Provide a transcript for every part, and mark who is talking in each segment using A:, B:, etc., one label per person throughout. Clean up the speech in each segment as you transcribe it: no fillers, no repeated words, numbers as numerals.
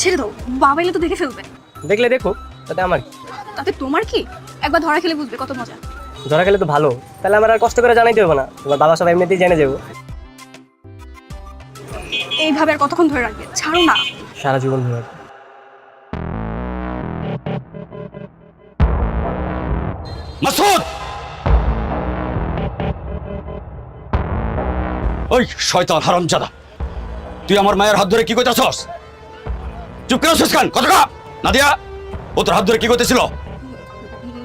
A: ছেড়ে দাও, বাবা এলে তো দেখে ফেলবে।
B: দেখলে দেখো, তাতে আমার কি?
A: তাতে তোমার কি? একবার ধরা খেলে বুঝবে কত মজা।
B: ধরা খেলে তো ভালো, তাহলে আমার আর কষ্ট করে জানাইতে হবে না, তোমার বাবা সব এমনিতেই জেনে যাবো।
A: এইভাবে আর কতক্ষণ ধরে রাখবে? ছাড়ো না।
B: সারা জীবন ধরে।
C: মাসুদ, ওই শয়তান হারামজাদা, তুই আমার মায়ের হাত ধরে কি কইতাছস? চুপ করে আছিস কেন? কথা কা নাদিয়া, ও তোর হাত ধরে কি কইতেছিল?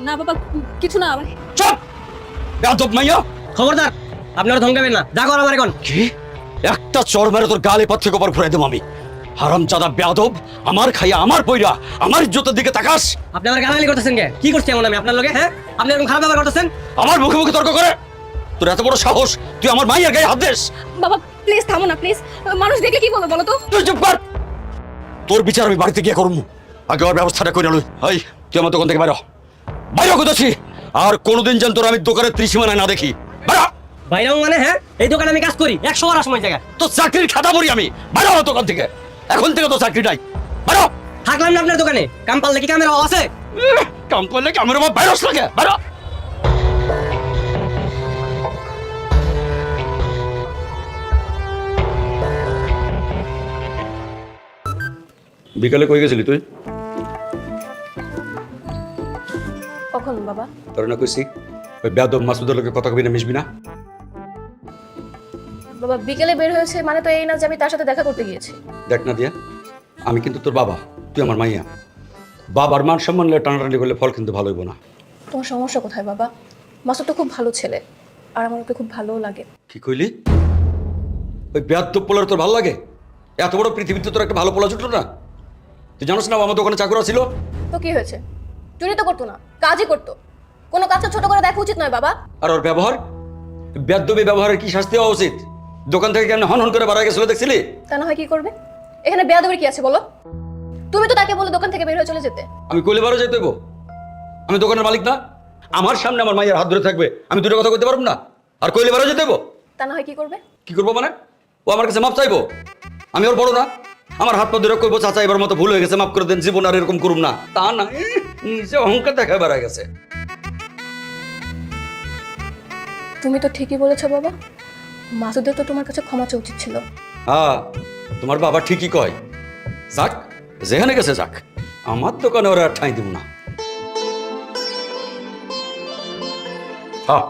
A: না বাবা, কিছু না।
C: চুপ, বেয়াদব মাইয়া।
B: খবরদার, আপনারা ধমকাবেন না, যা করো আমার এখন।
C: কি? একটা চর মেরে তোর গালে পাত থেকে ওপর ঘুরাই দেব আমি। হারামজাদা বেয়াদব, আমার খাইয়া আমার পয়রা আমার ইজ্জতের দিকে তাকাস।
B: আপনি আমার গালাগালি করতেছেন কে? কি করছি এমন আমি আপনার লগে? হ্যাঁ, আপনি এরকম খারাপ ব্যবহার করতেছেন।
C: আমার মুখে মুখে তর্ক করে? তোর এত বড় সাহস, তুই আমার মাইয়ার গায়ে হাত দিস?
A: বাবা প্লিজ থামো না, প্লিজ। মানুষ দেখলে কি বলবে বলো তো?
C: তুই চুপ কর, তোর বিচার আমি বাড়িতে গিয়ে করবো। আগে ওর ব্যবস্থাটা করে লই। এই, তুই আমার দোকান থেকে বাইরে বাইরে কোথাছি, আর কোনোদিন যেন তোর আমি দোকানের ত্রিসীমানায় না দেখি। বাইরে
B: বাইরেও মানে? হ্যাঁ, এই দোকানে আমি কাজ করি 100 বার সময় জায়গা।
C: তো চাকরির খাতা পড়ি আমি। বাইরে আমার দোকান থেকে, এখন থেকে তো চাকরি নাই। বাইরে
B: থাকলাম না আপনার দোকানে, কাম পারলে কি কামের অভাব আছে?
C: কাম করলে কামের আমার বাইরে লাগে। বাইরে বিকালে কই গেছিলি তুই?
A: কখন বাবা?
C: তোর না কইছি ওই বেয়াদব মাসুদের লোকে কথা কবি না, মিশবি না।
A: বাবা বিকেলে বের হয়েছে মানে তো এই না যে আমি তার সাথে দেখা করতে গিয়েছি।
C: দেখ না দিয়া, আমি কিন্তু তোর বাবা, তুই আমার মাইয়া। বাবার মান সম্মান নিয়ে টানাটানি করলে ফল কিন্তু ভালো হইব না।
A: তোমার সমস্যা কোথায় বাবা? মাসুদ তো খুব ভালো ছেলে, আর আমার ওকে খুব ভালোও লাগে।
C: কি কইলি? ওই বেয়াদব পোলার তোর ভালো লাগে? এত বড় পৃথিবীতে তোর একটা ভালো পোলা জুটলো না? তুই জানোস না আমার দোকানে চাকরা ছিল?
A: তো কি হয়েছে? চুরি তো করতো না, কাজই করতো। কোনো কাজটা ছোট করে দেখা উচিত নয় বাবা।
C: আর ওর ব্যবহার, বেয়াদবি ব্যবহারের কি শাস্তি হওয়া উচিত? দোকান থেকে কেমন হন হন করে বাড়া গেছিল দেখছিলি?
A: তা না হয় কি করবে? এখানে বেয়াদবির কি আছে বলো? তুমি তো তাকে বলে দোকান থেকে বের হয়ে চলে যেতে।
C: আমি কইলে বারো যেতে হইব? আমি দোকানের মালিক না? আমার সামনে আমার মায়ের হাত ধরে থাকবে, আমি দুটো কথা কইতে পারবো না? আর কইলে বারো যেতে হইব?
A: তা না হয় কি করবে?
C: কি করবো মানে? ও আমার কাছে মাপ চাইবো? আমি ওর বড় না? আমার হাত পা ধরে কইবো চাচা এবার মতো ভুল হয়ে গেছে, মাফ করে দেন, জীবন আর এরকম করুম না? তা না, নিজে অহংকার দেখা বেড়া গেছে।
A: তুমি তো ঠিকই বলেছো বাবা, মাসুদের তো তোমার কাছে ক্ষমা চাওয়া উচিত ছিল।
C: হ্যাঁ, তোমার বাবা ঠিকই কয়। যাক, যেখানে গেছে যাক, আমার দোকানে ওরা আর ঠাঁই দিব না। হ্যাঁ,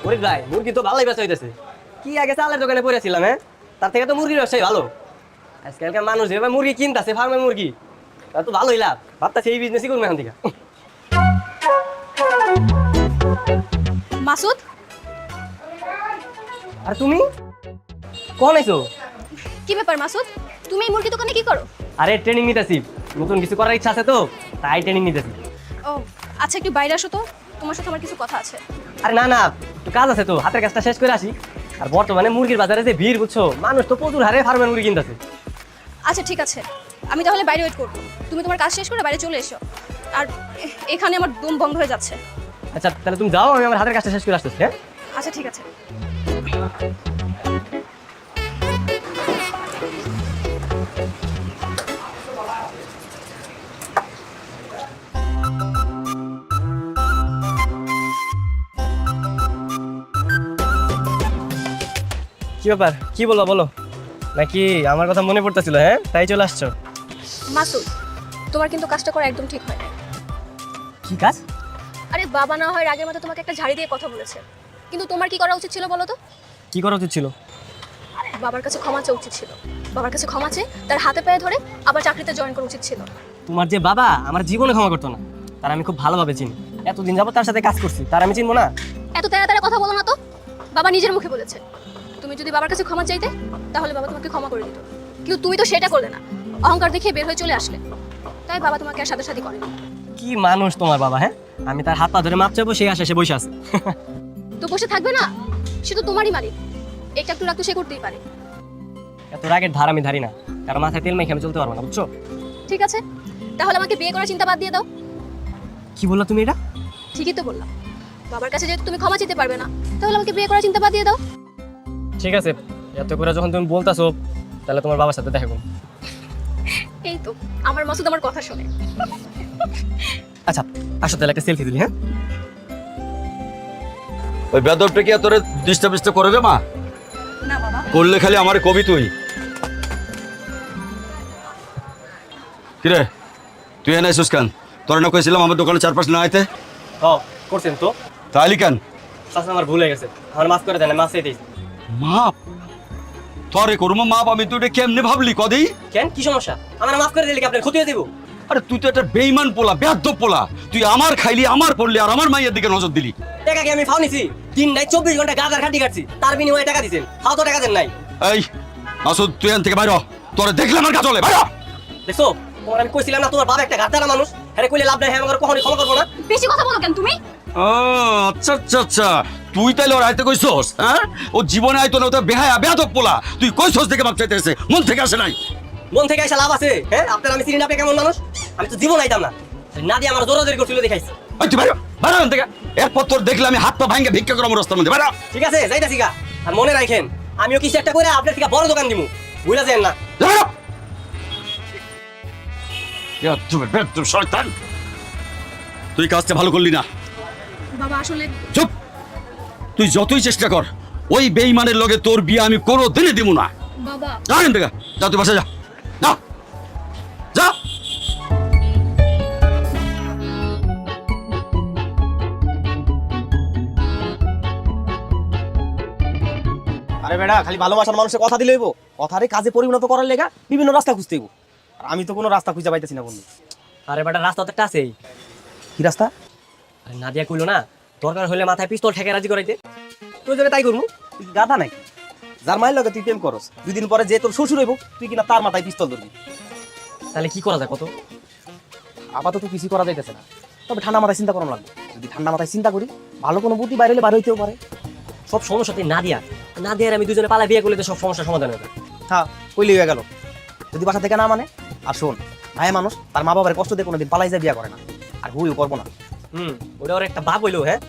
B: ওরে ভাই, মুরগি তো ভালোই বেচা হইতেছে। কি আগে চালের দোকানে পড়েছিলাম, হ্যাঁ, তার থেকে তো মুরগির ব্যবসায় ভালো। আজকালকার মানুষ যেভাবে মুরগি কিনতেছে, ফার্মে মুরগি, তার তো ভালোই লাভ। ভাবতেছে এই বিজনেসই করবো এখান থেকে।
A: মাসুদ,
B: আর তুমি কোন আইছো?
A: কি ব্যাপার মাসুদ? তুমি এই মুরগি দোকানে কি করো?
B: আরে ট্রেনিং নিতেছি, নতুন কিছু করার ইচ্ছা আছে তো, তাই ট্রেনিং নিতেছি।
A: ও আচ্ছা, একটু বাইরে আসো তো, তোমার সাথে আমার কিছু কথা আছে।
B: আরে না না, একটু কাজ আছে তো, হাতের কাজটা শেষ করে আসি। আর বর্তমানে মুরগির বাজারে যে ভিড়, বুঝছো, মানুষ তো প্রচুর হারে ফার্মের মুরগি কিনতেছে।
A: আচ্ছা ঠিক আছে, আমি তাহলে বাইরে ওয়েট করবো। তুমি তোমার কাজ শেষ করে বাইরে চলে এসো। আর এখানে আমার দম বন্ধ হয়ে যাচ্ছে।
B: আচ্ছা তাহলে তুমি যাও, আমি আমার হাতের কাজটা শেষ করে আসতেছি। হ্যাঁ
A: আচ্ছা ঠিক আছে।
B: কি ব্যাপার, কি বলবো বলো? নাকি আমার কথা মনে পড়তেছিল, হ্যাঁ, তাই চলে আসছো?
A: মাসুদ, তোমার কিন্তু কাজটা করা একদম ঠিক হয় না।
B: কি কাজ?
A: আরে বাবা না হয় রাগের মতো তোমাকে একটা ঝাড়ি দিয়ে কথা বলেছে, কিন্তু তোমার কি করা উচিত ছিল বলো তো?
B: কি করা উচিত ছিল?
A: বাবার কাছে ক্ষমা চাওয়া উচিত ছিল। বাবার কাছে ক্ষমা চেয়ে তার হাতে পায়ে ধরে আবার চাকরিতে জয়েন করা উচিত ছিল।
B: তোমার যে বাবা আমার জীবনে ক্ষমা করতো না, তার আমি খুব ভালোভাবে চিনি। এতদিন যাবো তার সাথে কাজ করছি, তার আমি চিনবো না?
A: এত তাড়াতাড়ি কথা বলো না তো। বাবা নিজের মুখে বলেছে, তুমি যদি বাবার কাছে ক্ষমা চাইতে তাহলে বাবা তোমাকে ক্ষমা করে দিত, কিন্তু তুমি তো সেটা করলে না। অহংকার দেখিয়ে বের হয়ে চলে আসলে, তাই বাবা তোমাকে আর সাথে সাথে করেনি।
B: কি মানুষ তোমার বাবা, হ্যাঁ? আমি তার হাত পা ধরে মাপ চাইবো, সেই আশা সে বসে আছে।
A: তো বসে থাকবে না, সে তো তোমারই মালিক। একটা একটু রাগ তো সে করতেই পারে।
B: এত রাগের ধার আমি ধারি না, কারণ মাথায় তেল মেখে আমি চলতে পারবো না, বুঝছো?
A: ঠিক আছে, তাহলে আমাকে বিয়ে করার চিন্তা বাদ দিয়ে দাও।
B: কি বললা তুমি এটা?
A: ঠিকই তো বললাম, বাবার কাছে যেহেতু তুমি ক্ষমা চেতে পারবে না, তাহলে আমাকে বিয়ে করার চিন্তা বাদ দিয়ে দাও।
B: ঠিক আছে, এত করে যখন তুমি বলতাছো তাহলে তোমার বাবার সাথে দেখা করুন।
A: এই তো আমার মাসুদ আমার কথা শোনে।
B: আচ্ছা আসো তাহলে একটা সেলফি তুলি। হ্যাঁ
C: ওই বেদবটা কি তোরে ডিস্টার্ব করে রে মা?
A: না বাবা।
C: করলে খালি আমার কবি তুই। কিরে তুই এনে আইসুস কেন? তোর না কইছিলাম আমার দোকানে 4-5 না আইতে?
B: ও করছেন তো।
C: তাইলি কেন?
B: চাচা আমার ভুল হয়ে গেছে, আমার মাফ করে দেন, মাফ চাই দিয়েছি।
C: মাপ? তোরে করবো মাপ? আমি তুই এটা কেমনে ভাবলি কদি?
B: কেন কি সমস্যা? আমার মাফ করে দিলে কি আপনার ক্ষতি হয়ে দিব?
C: আরে তুই তো একটা বেইমান পোলা, বেয়াদব পোলা। তুই আমার খাইলি, আমার পড়লি, আর আমার মাইয়ের দিকে নজর দিলি।
B: টাকা কি আমি ফাও নিছি? দিন নাই 24 ঘন্টা গাদার খাটি কাটছি, তার বিনিময়ে টাকা দিছেন। ফাও তো টাকা দেন নাই।
C: এই মাসুদ তুই এখান থেকে বাইর হ। তোরে দেখলে আমার গা জ্বলে, বাইর হ।
B: দেখছো, তোমার আমি কইছিলাম না তোমার বাবা একটা গাদ্দারা মানুষ, হ্যাঁ কইলে লাভ নাই, হ্যাঁ আমার কখনোই ক্ষমা করবো না।
A: বেশি কথা বলো কেন তুমি?
C: ও আচ্ছা আচ্ছা আচ্ছা, তুই তাইলে ওর আইতে কইছস? হ্যাঁ ও জীবনে আইতো না, ও তো বেহায়া বেয়াদব পোলা। তুই কইছস থেকে বাপ চাইতে এসে, মন থেকে আসে নাই।
B: মন থেকে এসে লাভ আছে? হ্যাঁ আপনার আমি চিনি না, আপনি কেমন মানুষ? আমি তো জীবন আইতাম না। না দিয়ে আমার জোরাজোরি করছিল দেখাইছি।
C: ওই তুই বাইর হ, বাইর হ এখান থেকে। এরপর তোর দেখলে আমি হাত পা ভাঙ্গে ভিক্ষা করবো রাস্তার মধ্যে, বাইর হ।
B: ঠিক আছে যাইতাছি গা। আর মনে রাখেন আমিও কিছু একটা করে আপনার থেকে বড় দোকান দিমু, বুঝলা যান না।
C: বাইর হ। ইয়া তুমি বেয়াদব শয়তান, তুই কাজটা ভালো করলি না।
A: বাবা আসলে
C: চুপ, তুই যতই চেষ্টা কর ওই বেঈমানের লগে তোর বিয়ে আমি কোনো দিনে দিব না।
A: বাবা
C: যা এখান থেকে, যা তুই বাসা যা, যা যা।
D: আরে বেটা, খালি ভালোবাসার মানুষের কথা দিলে হইব? কথারে কাজে পরিণত করার লেগা বিভিন্ন রাস্তা খুঁজতে হইব। আর আমি তো কোনো রাস্তা খুঁজে পাইতেছি না বন্ধু।
B: আরে বেটা রাস্তা তো একটা আছেই।
D: কি রাস্তা?
B: আরে নাদিয়া কইলো না দরকার হলে মাথায় পিস্তল ঠেকে রাজি করাইতে, প্রয়োজনে তাই করবো।
D: তুই কি গাধা নাকি? যার মায়ের লগে তুই প্রেম করস, 2 দিন পরে যে তোর শ্বশুর হইব তুই কিনা তার মাথায় পিস্তল ধরবি?
B: তাহলে কি করা যায় কত?
D: আপাতত কিছু করা যাইতেছে না, তবে ঠান্ডা মাথায় চিন্তা করা লাগবে। যদি ঠান্ডা মাথায় চিন্তা করি, ভালো কোনো বুদ্ধি বাইরে বাইরে হইতেও পারে।
B: সব সমস্যাতে নাদিয়া, নাদিয়ার আমি দুজনে পালা বিয়ে করলে তো সব সমস্যার সমাধান হবে।
D: হ্যাঁ কইলে হয়ে গেল। যদি বাসা থেকে না মানে, আর শোন ভাই মানুষ তার মা বাবার কষ্ট দিয়ে কোনোদিন পালাই যায় বিয়া করে না, আর হুইও করবো না।
B: ওটা ওর একটা বাপ হইলো। হ্যাঁ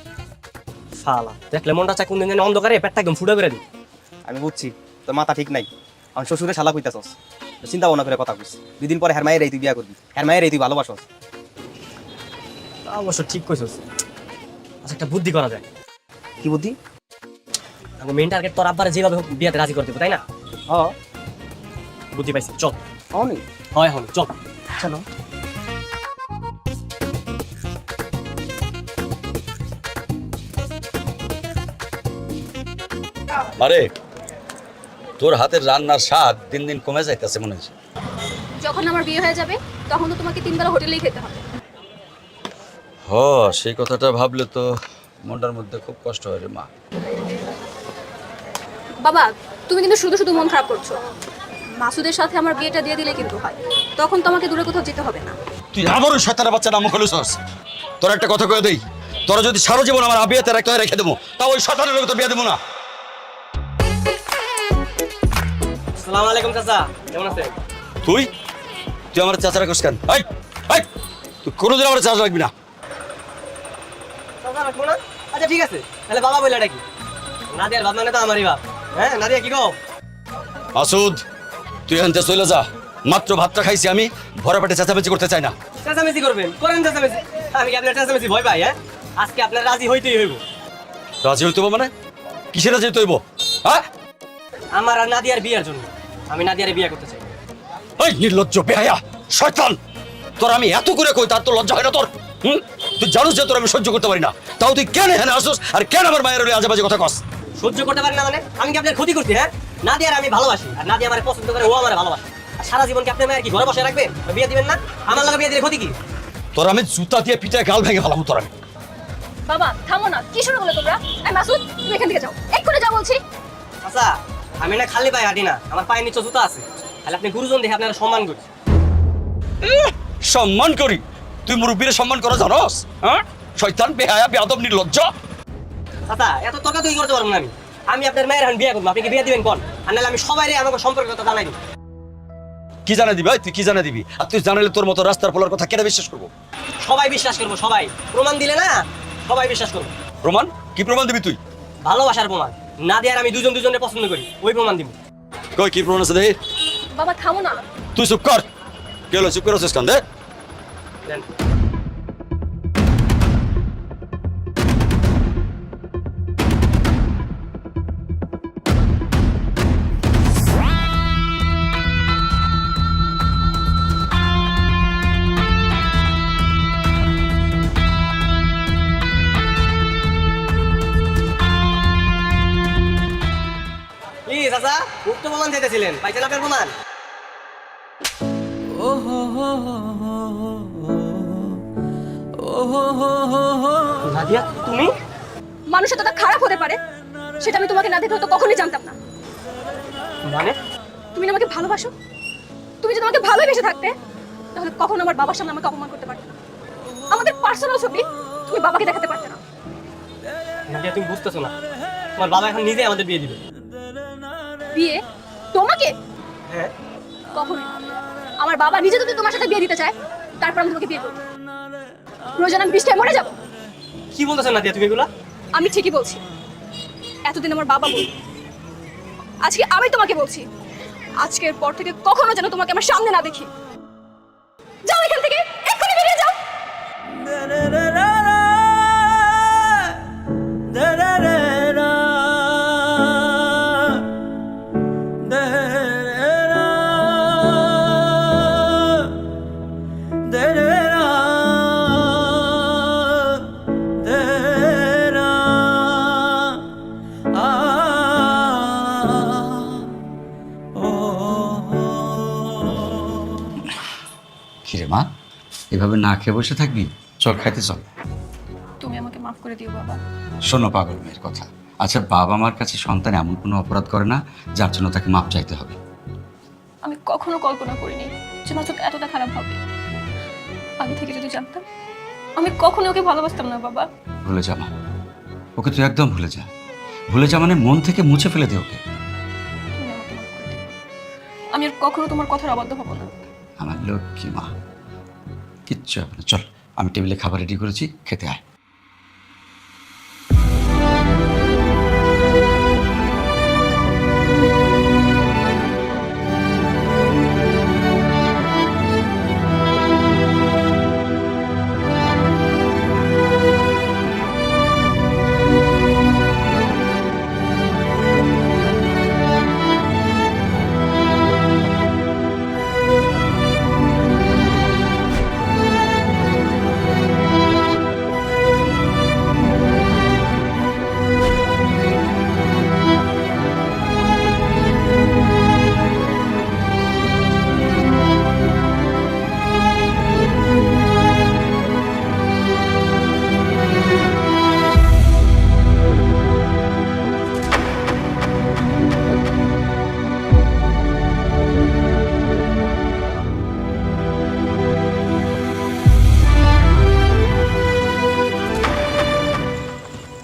B: শালা দেখলে মনটা চাই কোন দিন জানি অন্ধকারে পেটটা একদম ফুটা করে দিই।
D: আমি বুঝছি তোর মাথা ঠিক নাই, আমার শ্বশুরে শালা কইতাছস, চিন্তা ভাবনা করে কথা কইস। 2 দিন পরে হ্যার মায়ের তুই বিয়া করবি, হ্যার মায়ের তুই ভালোবাসস।
B: তা অবশ্য ঠিক কইছস। আচ্ছা একটা বুদ্ধি করা যায়।
D: কি বুদ্ধি?
B: আমি মেইন টার্গেট তোর আব্বারে যেভাবে হোক বিয়াতে রাজি করে দেবো, তাই না?
D: হ্যাঁ
B: বুদ্ধি পাইছি, চল।
D: অনেক
B: হয় হন চল।
D: চলো।
C: আরে তোর হাতের রান্নার স্বাদ দিন দিন কমে যাইতেছে মনে হচ্ছে।
A: যখন আমার বিয়ে হয়ে যাবে তখন তো তোমাকে 3 বেলা হোটেলেই খেতে হবে।
C: হ সেই কথাটা ভাবলে তো মনটার মধ্যে খুব কষ্ট হয় রে মা।
A: বাবা তুমি কিন্তু শুধু শুধু মন খারাপ করছো। মাসুদের সাথে আমার বিয়েটা দিয়ে দিলে কিন্তু হয়, তখন তোমাকে দূরে কোথাও যেতে হবে না।
C: তুই আবারও শয়তানের বাচ্চা নাম খুলেছস। তোর একটা কথা কয়ে দেই, তোরা যদি সারা জীবন আমার আবিয়াতে রাখতে হয় রেখে দেবো, তাও ওই শয়তানের লোক তো বিয়ে দেবো না।
B: আসসালামু আলাইকুম চাচা, কেমন আছেন?
C: তুই তুই আমার চাচা রাখস কেন? এই এই তুই কোনোদিন আমার চাচা রাখবি না।
B: চাচা রাখবো না? আচ্ছা ঠিক আছে, তাহলে বাবা বলে ডাকি। নাদিয়ার বাপ মানে তো আমারই বাপ। হ্যাঁ নাদিয়া কি গো?
C: মাসুদ তুই এখান থেকে চলে যা। মাত্র ভাতটা খাইছি আমি, ভরা পেটে চেঁচামেচি করতে চাই না।
B: চেঁচামেচি করবেন, করেন চেঁচামেচি। আমি কি আপনার চেঁচামেচি ভয় পাই? হ্যাঁ আজকে আপনার রাজি হইতেই হইব।
C: রাজি হইতে হইব মানে? কিসের রাজি হইতে হইব? হ্যাঁ
B: আমার আর নাদিয়ার বিয়ের জন্য। আমি নাদিয়ারে বিয়ে করতে চাই।
C: ওই নির্লজ্জ বেহায়া শয়তান, তোর আমি এত করে কই তার তো লজ্জা হয় না তোর? তুই জানোস যে তোর আমি সহ্য করতে পারি না, তাও তুই কেন এখানে আসোস আর কেন আমার মায়ের ওই আজে বাজে কথা কস?
B: সহ্য করতে পারি না মানে? আমি কি আপনার ক্ষতি করছি? হ্যাঁ নাদিয়ার আমি ভালোবাসি, আর নাদিয়া আমার পছন্দ করে, ও আমার ভালোবাসে। আর সারা জীবন কি আপনার মায়ের কি ঘরে বসে রাখবেন? বিয়ে দিবেন না? আমার লাগে বিয়ে দিলে ক্ষতি কি?
C: তোর আমি জুতা দিয়ে পিঠে গাল ভেঙে ফেলাম তোর আমি।
A: বাবা থামো না, কি শুরু করলে তোমরা? এই মাসুদ তুমি এখান থেকে যাও, এক্ষুনি যাও বলছি।
B: আচ্ছা আমি না খালি পায়ে হাঁটি না, আমার পায়ের নিচে জুতা আছে। তাহলে আপনি গুরুজন দেখে আপনারা সম্মান করি।
C: সম্মান করি? তুই মুরব্বীরে সম্মান করা জানোস? হ্যাঁ শয়তান বেহায়া বেয়াদব নির্লজ্জ।
B: আচ্ছা এত তর্কা তুই করতে পারবো না আমি। আমি আপনার মায়ের এখন বিয়ে করবো, আপনি কি বিয়ে দিবেন কোন? আর নাহলে আমি সবাই আমাকে সম্পর্কের কথা জানাই দিব।
C: কি জানা দিবি ভাই? তুই কি জানা দিবি? আর তুই জানালে তোর মতো রাস্তার পোলার কথা কেন বিশ্বাস করবো?
B: সবাই বিশ্বাস করবো, সবাই। প্রমাণ দিলে না সবাই বিশ্বাস করবে।
C: প্রমাণ? কি প্রমাণ দিবি তুই?
B: ভালোবাসার প্রমাণ। নাদিয়া আর আমি দুজনে পছন্দ করি, ওই প্রমাণ দিব।
C: কই কি প্রমাণ আছে দেখি?
A: বাবা থামো না।
C: তুই চুপ কর। কে হলো চুপ করে আছিস কেন? দে।
B: দেন। কি চাচা, উক্ত প্রমাণ চাইতেছিলেন, পাইছেন আপনার প্রমাণ? নাদিয়া, তুমি?
A: মানুষ এতটা খারাপ হতে পারে সেটা আমি তোমাকে না দেখলে তো কখনোই জানতাম না।
B: মানে?
A: তুমি না আমাকে ভালোবাসো? তুমি যদি আমাকে ভালোবেসে থাকতে তাহলে কখনো আমার বাবার সামনে আমাকে অপমান করতে পারতে না। আমাদের পার্সোনাল ছবি তুমি বাবাকে দেখাতে পারতে না।
B: নাদিয়া, তুমি বুঝতেছো না, তোমার বাবা এখন নিজে আমাদের বিয়ে দিবে।
A: বিয়ে? তোমাকে?
B: হ্যাঁ।
A: কখনোই না। আমার বাবা নিজে যদি তোমার সাথে বিয়ে দিতে চায় তারপর আমি তোমাকে বিয়ে করবো। প্রয়োজন আমি বৃষ্টিতে মরে যাবো।
B: কি বলতেছো নাদিয়া তুমি এগুলা?
A: আমি ঠিকই বলছি। এতদিন আমার বাবা বলতো, আজকে আমি তোমাকে বলছি, আজকের পর থেকে কখনো যেন তোমাকে আমার সামনে না দেখি। যাও এখান থেকে, এক্ষুনি বেরিয়ে যাও।
C: কিরে মা, এভাবে না খেয়ে বসে থাকবি? চল খাইতে চল।
A: তুমি আমাকে মাফ করে দিও বাবা।
C: শোনো পাগল মেয়ের কথা। আচ্ছা, বাবা মার কাছে সন্তান এমন কোনো অপরাধ করে না যার জন্য তাকে মাপ চাইতে হবে।
A: আমি কখনো কল্পনা করিনি যে মাসুক এতটা খারাপ হবে। আগে থেকে যদি জানতাম আমি কখনো ওকে ভালোবাসতাম না বাবা।
C: ভুলে যা মা, ওকে তুই একদম ভুলে যা। ভুলে যা মানে মন থেকে মুছে ফেলে দে ওকে।
A: তুমি আমাকে মাফ করে দিও। আমি আর কখনো তোমার কথার অবাধ্য হব না।
C: আমার লক্ষ্মী মা, কিচ্ছু হবে না। চল, আমি টেবিলে খাবার রেডি করেছি, খেতে আয়।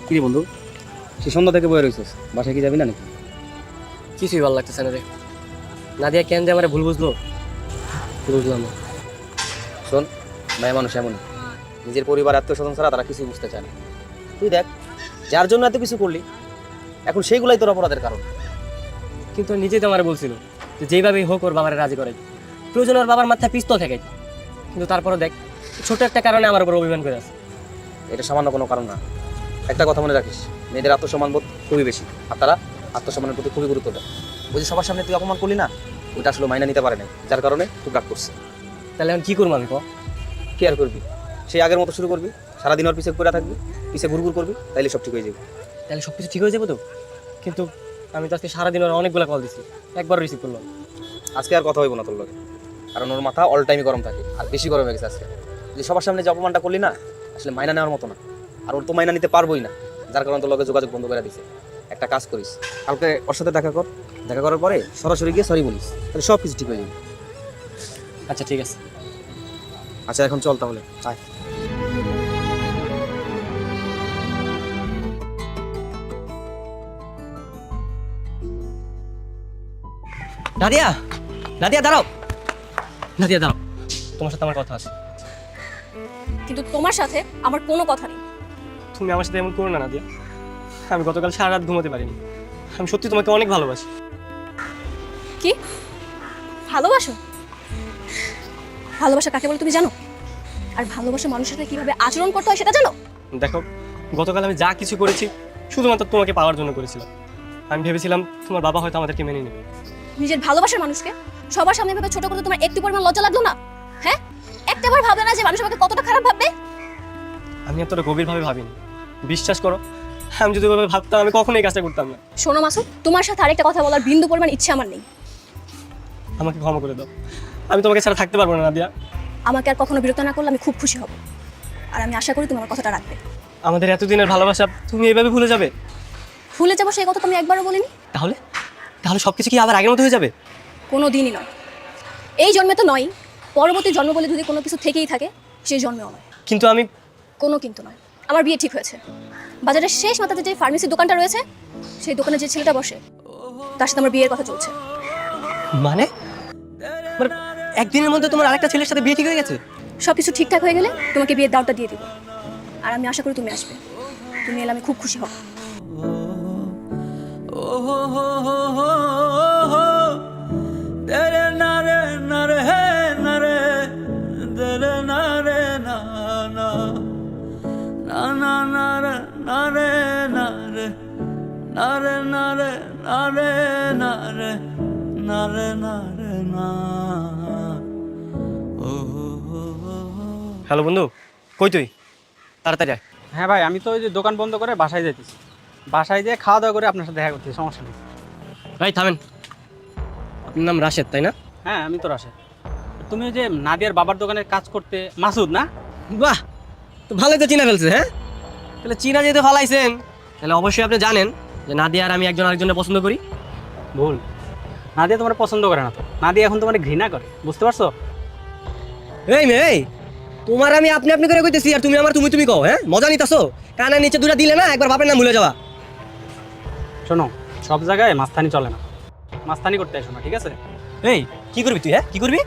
D: কি রে বন্ধু, সে সন্ধ্যা থেকে বয়ে রয়েছিস, বাসায় কি যাবি না নাকি?
B: কিছুই ভালো লাগতেছে না রে। নাদিয়া কেন যে আমার ভুল বুঝলো, বুঝলাম না।
D: শোন, মেয়ে মানুষ এমনই, নিজের পরিবার আত্মীয় স্বজন ছাড়া তারা কিছুই বুঝতে চায় না। তুই দেখ, যার জন্য এত কিছু করলি, এখন সেইগুলাই তোর অপরাধের কারণ।
B: কিন্তু ও নিজেই তো আমার বলছিল যে যেইভাবেই হোক ওর বাবার রাজি করাই, প্রয়োজন ওর বাবার মাথায় পিস্তল ঠেকাই। কিন্তু তারপরে দেখ, ছোট একটা কারণে আমার উপর অভিমান করে আছে।
D: এটা সামান্য কোনো কারণ না। একটা কথা মনে রাখিস, মেয়েদের আত্মসম্মানবোধ খুবই বেশি, আর তারা আত্মসম্মানের প্রতি খুবই গুরুত্ব দেয়। ওই যে সবার সামনে তুই অপমান করলি না, ওইটা আসলে মাইনা নিতে পারে না, যার কারণে খুব রাগ করছে।
B: তাহলে এখন কি করবো আমি?
D: কি আর করবি, সেই আগের মতো শুরু করবি, সারাদিন ওর পিছে পড়ে থাকবি, পিছে ঘুরঘুর করবি, তাইলে সব ঠিক হয়ে যাবে।
B: তাহলে সব কিছু ঠিক হয়ে যাবে তো? কিন্তু আমি তো আজকে সারাদিন ওর অনেকগুলো কল দিচ্ছি, একবার রিসিভ করলাম।
D: আজকে আর কথা হইব না তোর লগে, কারণ ওর মাথা অল টাইমই গরম থাকে, আর বেশি গরম হয়ে গেছে আজকে। যে সবার সামনে যে অপমানটা করলি না, আসলে মাইনা নেওয়ার মতো না, আর ওর তো মাইনা নিতে পারবোই না, যার কারণে তোর লগে যোগাযোগ বন্ধ করে দিছে। একটা কাজ করিস, কালকে ওর সাথে দেখা কর, দেখা করার পরে সরাসরি গিয়ে সরি বলিস, তাহলে সব কিছু ঠিক হয়ে যাবে।
B: আচ্ছা ঠিক আছে।
D: আচ্ছা এখন চল তাহলে, আয়।
B: নাদিয়া, নাদিয়া দাঁড়াও, নাদিয়া দাঁড়াও, তোমার সাথে আমার কথা আছে।
A: কিন্তু তোমার সাথে আমার কোনো কথা নেই।
B: তুমি আমার সাথে এমন করো না নাদিয়া। আমি গতকাল সারা রাত ঘুমোতে পারিনি। আমি সত্যি তোমাকে অনেক ভালোবাসি।
A: কি ভালোবাসো? ভালোবাসা কাকে বলে তুমি জানো? আর ভালোবাসা মানুষের সাথে কিভাবে আচরণ করতে হয় সেটা জানো?
B: দেখো, গতকাল আমি যা কিছু করেছি শুধুমাত্র তোমাকে পাওয়ার জন্য করেছিলাম। আমি ভেবেছিলাম তোমার বাবা হয়তো আমাদেরকে মেনে নেবে।
A: নিজের ভালোবাসার মানুষকে সবার সামনে ভাবে ছোট করতে তোমার একটু পরিমাণ লজ্জা লাগলো না? হ্যাঁ, একটাবার ভাবলে না যে মানুষ আমাকে কতটা খারাপ ভাববে?
B: আমি এতটা গভীরভাবে ভাবিনি, বিশ্বাস করো। আমি যদি ওইভাবে ভাবতাম আমি কখনোই এই কাজটা করতাম না।
A: শোনো মাসুদ, তোমার সাথে আরেকটা কথা বলার বিন্দু পরিমাণ ইচ্ছে আমার নেই।
B: আমাকে ক্ষমা করে দাও, আমি তোমাকে ছাড়া থাকতে পারবো না নাদিয়া।
A: আমাকে আর কখনো বিরক্ত না করলে আমি খুব খুশি হব, আর আমি আশা করি তুমি আমার কথাটা রাখবে।
B: আমাদের এতদিনের ভালোবাসা তুমি এইভাবে ভুলে যাবে?
A: ভুলে যাবো সেই কথা তো আমি একবারও বলিনি।
B: তাহলে তাহলে সবকিছু কি আবার আগের মতো হয়ে যাবে?
A: কোনো দিনই নয়, এই জন্মে তো নয়, পরবর্তী জন্ম বলে যদি কোনো কিছু থেকেই থাকে সেই জন্মেও নয়।
B: কিন্তু আমি
A: কোনো কিন্তু নয়, আমার বিয়ে ঠিক হয়েছে। বাজারের শেষ মাথাতে যে ফার্মেসির দোকানটা রয়েছে সেই দোকানে যে ছেলেটা বসে তার সাথে আমার বিয়ের কথা চলছে।
B: মানে মানে একদিনের মধ্যে তোমার আরেকটা ছেলের সাথে বিয়ে ঠিক হয়ে গেছে?
A: সব কিছু ঠিকঠাক হয়ে গেলে তোমাকে বিয়ের দাওয়াতটা দিয়ে দিব, আর আমি আশা করি তুমি আসবে। তুমি এলে আমি খুব খুশি হব।
B: হ্যালো বন্ধু, কই তুই? তাড়াতাড়ি আয়।
E: হ্যাঁ ভাই, আমি তো ওই যে দোকান বন্ধ করে বাসায় যাইতেছি। বাসায় যেয়ে খাওয়া দাওয়া করে আপনার সাথে দেখা করতে, সমস্যা নেই।
B: ভাই থামেন, আপনার নাম রাশেদ তাই না?
E: হ্যাঁ, আমি তো রাশে। তুমি ওই যে নাদিয়ার বাবার দোকানে কাজ করতে মাসুদ না?
B: বাহ, তো ভালোই তো চিনা ফেলছে। হ্যাঁ, তাহলে চিনা যেতে ফালাইছেন, তাহলে অবশ্যই আপনি জানেন যে নাদিয়া আর আমি একজন আরেকজনের পছন্দ করি।
E: ভুল, নাদিয়া তোমার পছন্দ করে না তো, নাদিয়া এখন তোমার ঘৃণা করে, বুঝতে পারছো?
B: এই মেয়ে, এই তোমার আমি আপনি আপনি করে কইতেছি আর তুমি আমার তুমি তুমি কও। হ্যাঁ, মজা নিতেছো? কানের নিচে দুটা দিলে না একবার বাপের নাম ভুলে যাওয়া।
E: শোনো, সব জায়গায় মাস্তানি চলে না, মাস্তানি করতে আসো না, ঠিক আছে?
B: এই কি করবি তুই? হ্যাঁ কি করবি?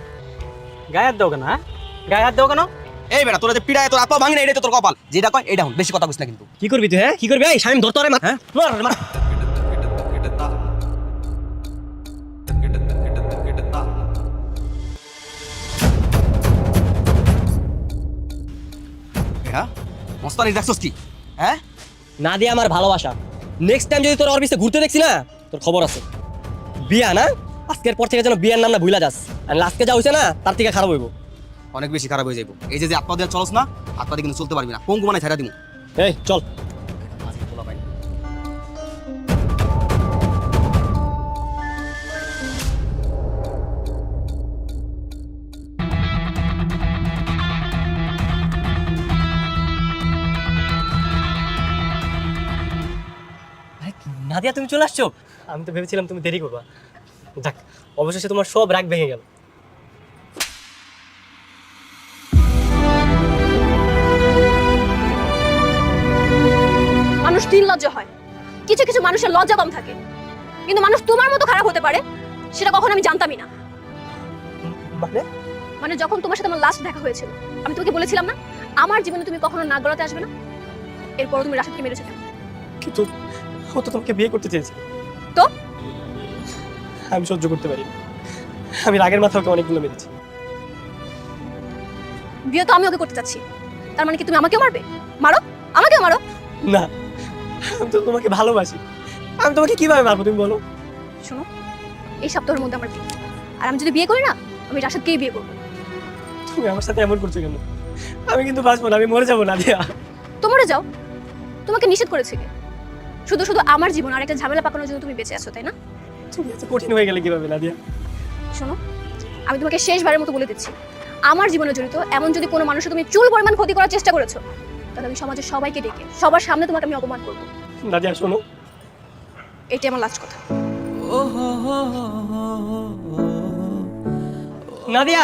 E: গায়ে হাত দাও কেন? হ্যাঁ, গায়ে হাত দাও কেন?
D: এই বেটা, তোরা যে পিড়ায় তোর আপা ভাঙি না, এটাই তো তোর কপাল। যেটা কয় এটা হন, বেশি কথা কইস না কিন্তু।
B: কি করবি তুই? হ্যাঁ কি করবি? এই শামিম ধরতো রে মা। হ্যাঁ মার।
D: হ্যাঁ, মস্তানি দেখছস কি? হ্যাঁ,
B: নাদিয়া আমার ভালোবাসা। নেক্সট টাইম যদি তোর ওর পিছে ঘুরতে দেখছি না, তোর খবর আছে। বিয়া না, আজকের পর থেকে যেন বিয়ার নাম না ভুলা যাস। আর আজকে যা হইছে না তার থেকে খারাপ হইব।
D: অনেক বেশি খারাপ হয়ে যাইব। এই যে আত্মা দিয়ে চলস না, আত্মা দিয়ে কিন্তু চলতে পারবি না, পঙ্গু মানে ছেড়ে দিমু।
B: এই চল। নাদিয়া তুমি চলে আসছো? আমি তো ভেবেছিলাম তুমি দেরি করবা। যাক, অবশেষে তোমার সব রাগ ভেঙে গেল।
A: মানুষ নির্লজ্জ হয়, কিছু কিছু মানুষের লজ্জা কম থাকে, কিন্তু মানুষ তোমার মতো খারাপ হতে পারে সেটা কখনো আমি জানতামই না।
B: মানে
A: মানে যখন তোমার সাথে আমার লাস্ট দেখা হয়েছিল আমি তোমাকে বলেছিলাম না আমার জীবনে তুমি কখনো নাক গলাতে আসবে না, এরপর তুমি রাশিদকে মেরেছো কেন?
B: কিন্তু ও তো তোমাকে বিয়ে করতে চেয়েছে।
A: তো
B: আমি সহ্য করতে পারি। আমি রাগের মাথায় ওকে অনেকগুলো মেরেছি।
A: বিয়ে তো আমি ওকে করতে চাচ্ছি, তার মানে কি তুমি আমাকেও মারবে? মারো, আমাকেও মারো।
B: না, আমি তো তোমাকে ভালোবাসি। আমি তোমাকে কিভাবে মারবো তুমি বলো?
A: শোনো, এই সপ্তাহের মধ্যে আমার বিয়ে, আর আমি যদি বিয়ে করি না আমি রাশিদকেই বিয়ে করবো।
B: তুমি আমার সাথে এমন করছো কেন? আমি কিন্তু বাঁচবো না, আমি মরে যাবো নাদিয়া।
A: তো মরে যাও, তোমাকে নিষেধ করেছে কে? শুধু শুধু আমার জীবন আর একটা ঝামেলা পাকানোর জন্য তুমি বেঁচে আছো, তাই না?
B: তুমি এত কঠিন হয়ে গেলে কিভাবে নাদিয়া?
A: শোনো, আমি তোমাকে শেষবারের মতো বলে দিচ্ছি, আমার জীবনে জড়িত এমন যদি কোনো মানুষের তুমি চুল পরিমাণ ক্ষতি করার চেষ্টা করেছো তাহলে আমি সমাজের সবাইকে ডেকে সবার সামনে তোমাকে আমি অপমান করবো।
B: নাদিয়া শোনো,
A: এটাই আমার লাস্ট কথা।
B: নাদিয়া,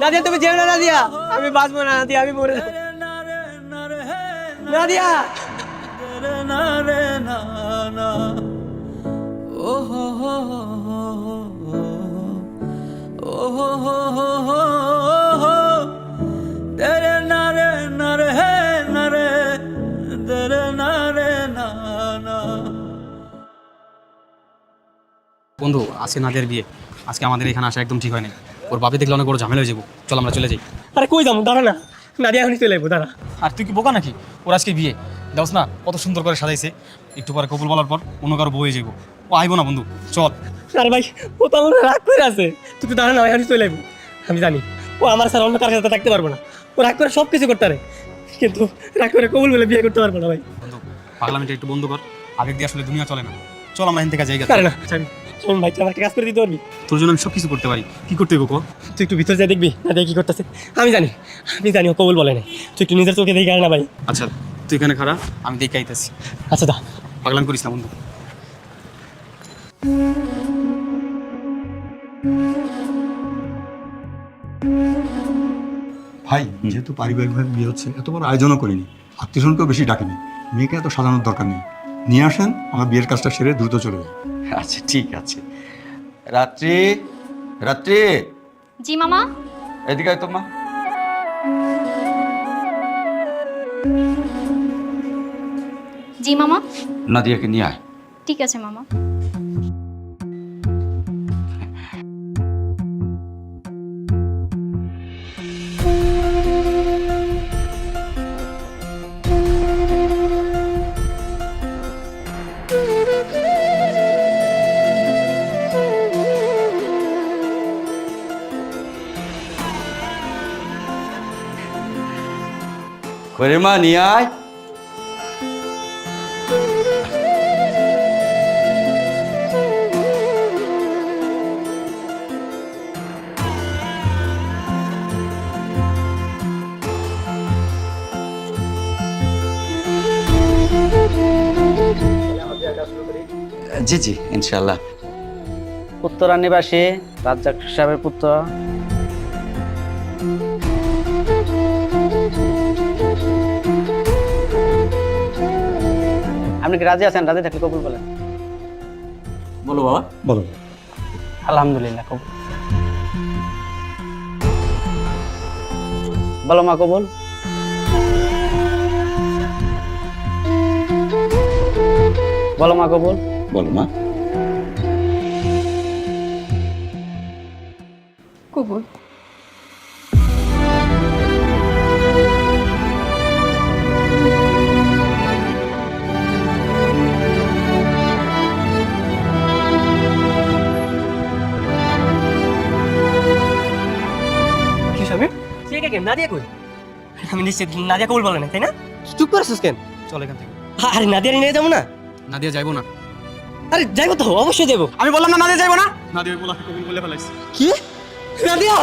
B: নাদিয়া তুমি যেও না নাদিয়া, আমি বাঁচবো না নাদিয়া, আমি মরে যাবো নাদিয়া।
F: तेरे नारे नारे है नारे तेरे
E: বন্ধু আজকে নাদিয়ার বিয়ে, আজকে আমাদের এখানে আসা একদম ঠিক হয় নাই। ওর বাপি দেখলে অনেক বড় ঝামেলা হয়ে যাবো। চল আমরা চলে যাই।
B: আরে কই যাবো, দাঁড়া না, নাদিয়া এখনই চলে যাবো, দাঁড়া।
E: আর তুই কি বোকা নাকি? ওর আজকে বিয়ে, দেখছ না কত সুন্দর করে সাজাইছে। একটু পরে কবুল বলার পর অন্য কারো বয়ে যাবো। ও আইবো না বন্ধু, চল।
B: আরে ভাই, ও তো আমার রাগ করে আছে, তুই তো দাঁড়া না, এখনই চলে যাবো। আমি জানি ও আমার স্যার অন্য কার সাথে থাকতে পারবো না, ও রাগ করে সব কিছু করতে পারে, কিন্তু রাগ করে কবুল বলে বিয়ে করতে পারবো না ভাই।
E: বন্ধু পাগলামিটা একটু বন্ধ কর, আবেগ দিয়ে আসলে দুনিয়া চলে না। চল আমরা এখান থেকে যাই।
B: আরে না, শোন ভাই, তুই আমার একটা কাজ করে দিতে পারবি?
E: তোর জন্য আমি সব কিছু করতে পারি, কি করতে হইব কো?
B: তুই একটু ভিতরে যা, দেখবি নাদিয়া কি করতেছে। আমি জানি ও কবুল বলে নাই, তুই একটু নিজের চোখে দেখি না ভাই।
E: আচ্ছা তুই এখানে খাড়া, আমি দেখে আইতেছি।
B: আচ্ছা দা,
E: পাগলামি করিস না বন্ধু।
F: ভাই, যেহেতু পারিবারিকভাবে বিয়ে হচ্ছে, এত বড় আয়োজনও করিনি, আত্মীয়স্বজনকেও বেশি ডাকিনি, মেয়েকে এত সাজানোর দরকার নেই। নিয়ে আসেন, আমার বিয়ের কাজটা সেরে দ্রুত চলে যাই।
C: আচ্ছা ঠিক আছে। রাত্রি, রাত্রি
A: জি মামা।
C: এদিকে আয় তো মা।
A: জি মামা।
C: নাদিয়াকে নিয়ে আয়।
A: ঠিক আছে মামা।
C: করে মা নিয়ে আয়। জি জি ইনশাল্লাহ।
G: উত্তরা নিবাসী রাজ্জাক সাহেবের পুত্র। আপনি কি রাজি আছেন? রাজি থাকলে কবুল বলেন।
B: বলো বাবা।
F: বলো।
G: আলহামদুলিল্লাহ কবুল। বলো মা কবুল। বলো মা কবুল।
C: বলো মা।
A: কবুল।
B: কি স্বামী, সে কে নাদিয়া কই? আমি নিশ্চিত নাদিয়া কবুল বলে না, তাই না? চুপ করছিস কেন?
E: চল এখান থেকে।
B: আরে নাদিয়া নিয়ে যাবো না?
E: নাদিয়া যাইবো না।
B: আরে যাইবো তো, অবশ্যই যাবো।
E: আমি বললাম না নাদিয়া যাইবো না। নাদিয়া বলা কবুল বলে ফেলাইছি।
B: কি? নাদিয়া